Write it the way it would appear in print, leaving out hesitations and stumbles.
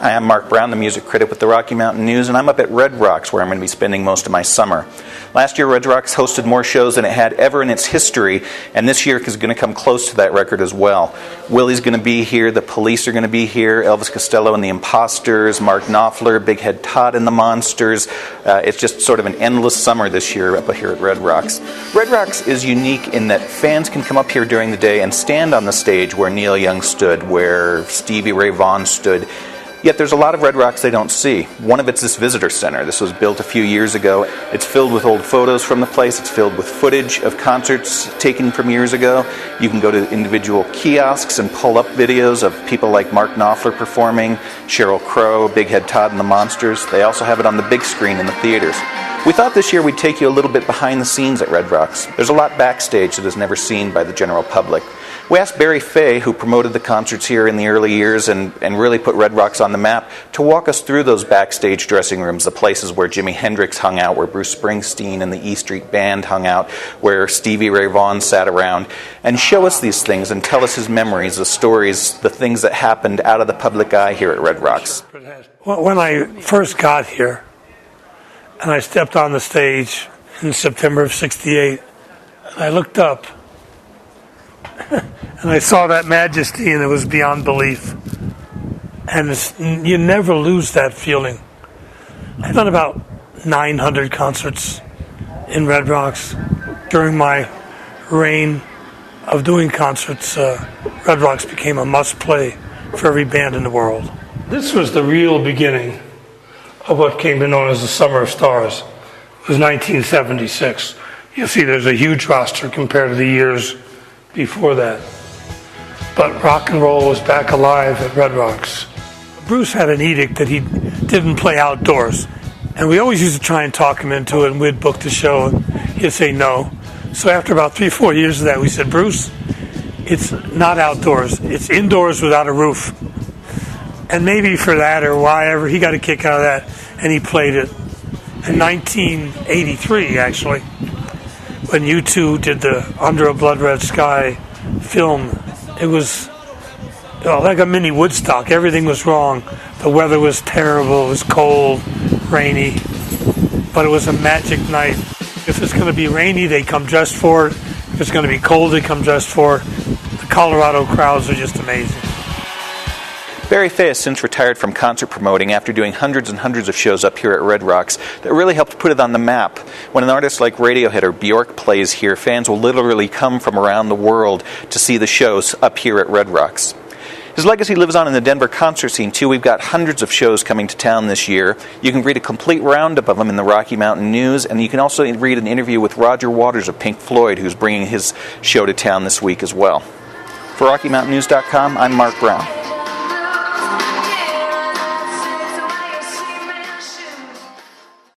Hi, I'm Mark Brown, the music critic with the Rocky Mountain News, and I'm up at Red Rocks, where I'm going to be spending most of my summer. Last year, Red Rocks hosted more shows than it had ever in its history, and this year is going to come close to that record as well. Willie's going to be here, the Police are going to be here, Elvis Costello and the Imposters, Mark Knopfler, Big Head Todd and the Monsters. It's just sort of an endless summer this year up here at Red Rocks. Red Rocks is unique in that fans can come up here during the day and stand on the stage where Neil Young stood, where Stevie Ray Vaughan stood. Yet there's a lot of Red Rocks they don't see. One of it's this visitor center. This was built a few years ago. It's filled with old photos from the place. It's filled with footage of concerts taken from years ago. You can go to individual kiosks and pull up videos of people like Mark Knopfler performing, Sheryl Crow, Big Head Todd and the Monsters. They also have it on the big screen in the theaters. We thought this year we'd take you a little bit behind the scenes at Red Rocks. There's a lot backstage that is never seen by the general public. We asked Barry Fey, who promoted the concerts here in the early years and really put Red Rocks on the map, to walk us through those backstage dressing rooms, the places where Jimi Hendrix hung out, where Bruce Springsteen and the E Street Band hung out, where Stevie Ray Vaughan sat around, and show us these things and tell us his memories, the stories, the things that happened out of the public eye here at Red Rocks. When I first got here, and I stepped on the stage in September of '68, and I looked up, and I saw that majesty, and it was beyond belief. And you never lose that feeling. I've done about 900 concerts in Red Rocks. During my reign of doing concerts, Red Rocks became a must-play for every band in the world. This was the real beginning of what came to be known as the Summer of Stars. It was 1976. You'll see there's a huge roster compared to the years before that. But rock and roll was back alive at Red Rocks. Bruce had an edict that he didn't play outdoors. And we always used to try and talk him into it, and we'd book the show, and he'd say no. So after about 3-4 years of that, we said, Bruce, it's not outdoors. It's indoors without a roof. And maybe for that or whatever, he got a kick out of that, and he played it. In 1983, actually, when U2 did the Under a Blood Red Sky film, it was like a mini Woodstock. Everything was wrong. The weather was terrible. It was cold, rainy, but it was a magic night. If it's going to be rainy, they come dressed for it. If it's going to be cold, they come dressed for it. The Colorado crowds are just amazing. Barry Fey has since retired from concert promoting after doing hundreds and hundreds of shows up here at Red Rocks that really helped put it on the map. When an artist like Radiohead or Bjork plays here, fans will literally come from around the world to see the shows up here at Red Rocks. His legacy lives on in the Denver concert scene, too. We've got hundreds of shows coming to town this year. You can read a complete roundup of them in the Rocky Mountain News, and you can also read an interview with Roger Waters of Pink Floyd, who's bringing his show to town this week as well. For RockyMountainNews.com, I'm Mark Brown.